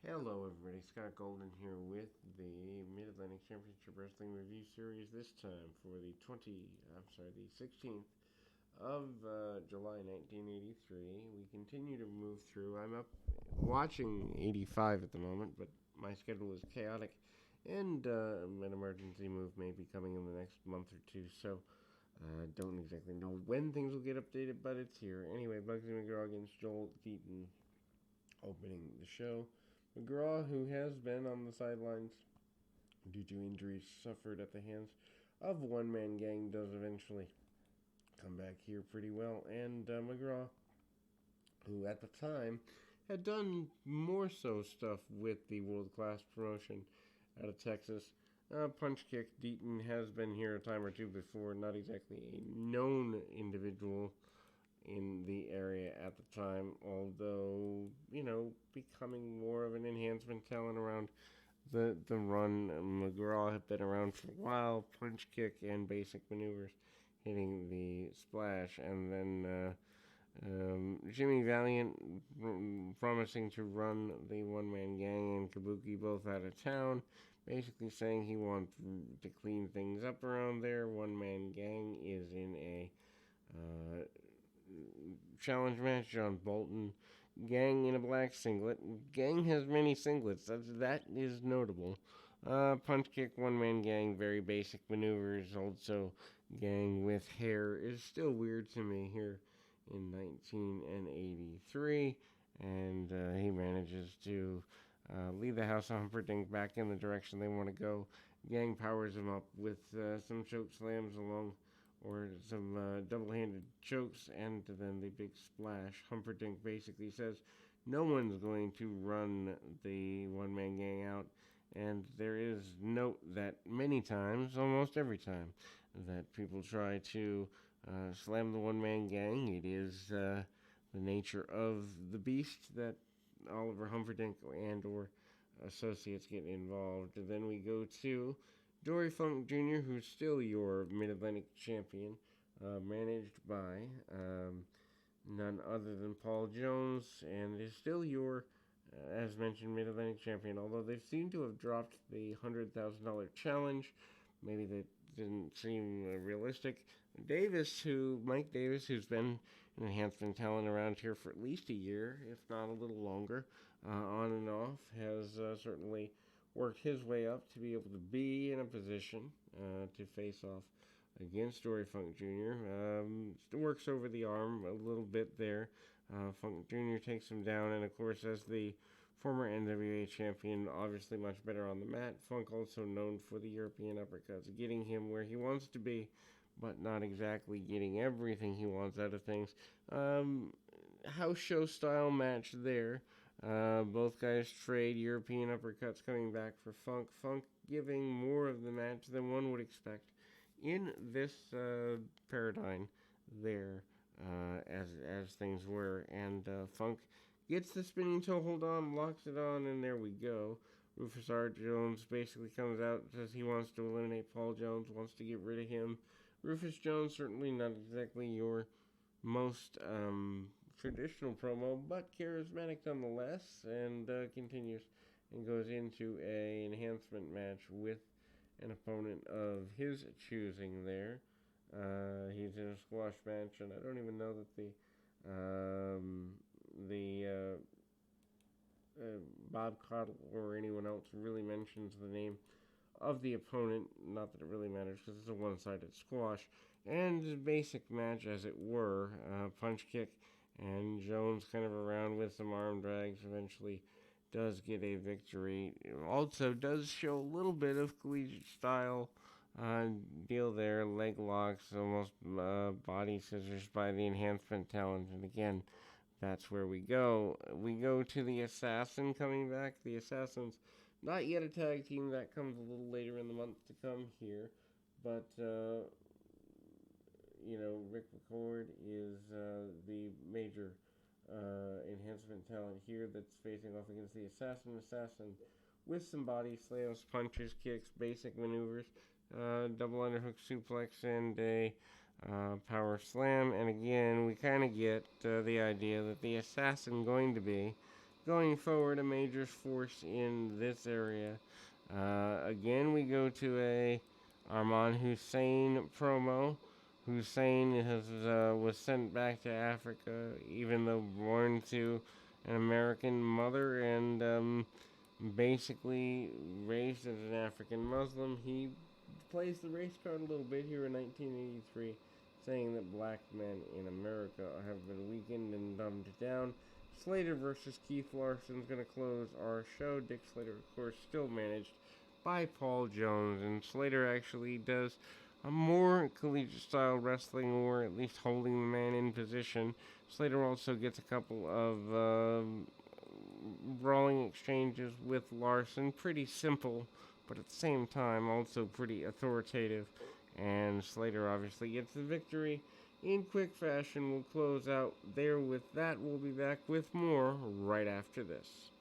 Hello, everybody. Scott Golden here with the Mid Atlantic Championship Wrestling Review Series. This time for the 16th of July, 1983. We continue to move through. I'm up watching 85 at the moment, but my schedule is chaotic, and an emergency move may be coming in the next month or two. So don't exactly know when things will get updated, but it's here. Anyway, Bugsy McGraw against Joel Keaton opening the show. McGraw, who has been on the sidelines due to injuries suffered at the hands of One Man Gang, does eventually come back here pretty well. And McGraw, who at the time had done more so stuff with the world class promotion out of Texas. Punch Kick Deaton has been here a time or two before, not exactly a known individual in the area at the time, although, becoming more of an enhancement talent around the run. McGraw have been around for a while, punch kick and basic maneuvers, hitting the splash, and then Jimmy Valiant promising to run the One Man Gang and Kabuki both out of town, basically saying he wants to clean things up around there. One Man Gang is in a uh, challenge match. John Bolton, Gang in a black singlet. Gang has many singlets. That is notable. Punch kick, one man gang, very basic maneuvers. Also, gang with hair is still weird to me here in 1983. And he manages to lead the House of Humperdinck back in the direction they want to go. Gang powers him up with some choke slams along or some double-handed chokes, and then the big splash. Humperdinck basically says no one's going to run the one-man gang out, and there is note that many times, almost every time, that people try to slam the one-man gang, it is the nature of the beast that Oliver Humperdinck and or associates get involved. And then we go to Dory Funk Jr., who's still your Mid-Atlantic champion, managed by none other than Paul Jones, and is still your, as mentioned, Mid-Atlantic champion, although they seem to have dropped the $100,000 challenge. Maybe that didn't seem realistic. Mike Davis, who's been an enhancement talent around here for at least a year, if not a little longer, on and off, has certainly worked his way up to be able to be in a position to face off against Dory Funk Jr. Works over the arm a little bit there. Funk Jr. takes him down, and of course, as the former NWA champion, obviously much better on the mat. Funk also known for the European uppercuts, getting him where he wants to be, but not exactly getting everything he wants out of things. House show style match there. Both guys trade European uppercuts coming back for Funk. Funk giving more of the match than one would expect in this paradigm there, as things were. And Funk gets the spinning toe hold on, locks it on, and there we go. Rufus R. Jones basically comes out, says he wants to eliminate Paul Jones, wants to get rid of him. Rufus Jones, certainly not exactly your most traditional promo, but charismatic nonetheless, and continues and goes into a enhancement match with an opponent of his choosing there. He's in a squash match, and I don't even know that Bob Caudle or anyone else really mentions the name of the opponent. Not that it really matters because it's a one-sided squash. And a basic match, as it were. Punch kick, and Jones kind of around with some arm drags. Eventually does get a victory. Also does show a little bit of collegiate style deal there. Leg locks, almost body scissors by the enhancement talent. And again, that's where we go. We go to the Assassin coming back. The Assassin's not yet a tag team. That comes a little later in the month to come here. But, Rick McCord is the major enhancement talent here that's facing off against the Assassin. Assassin with some body slams, punches, kicks, basic maneuvers, double underhook suplex, and a power slam. And again, we kind of get the idea that the Assassin going to be going forward, a major force in this area. Again, we go to a Arman Hussein promo. Hussein was sent back to Africa, even though born to an American mother and basically raised as an African Muslim. He plays the race card a little bit here in 1983, saying that black men in America have been weakened and dumbed down. Slater versus Keith Larson is going to close our show. Dick Slater, of course, still managed by Paul Jones, and Slater actually does a more collegiate-style wrestling, or at least holding the man in position. Slater also gets a couple of brawling exchanges with Larson. Pretty simple, but at the same time also pretty authoritative. And Slater obviously gets the victory in quick fashion. We'll close out there with that. We'll be back with more right after this.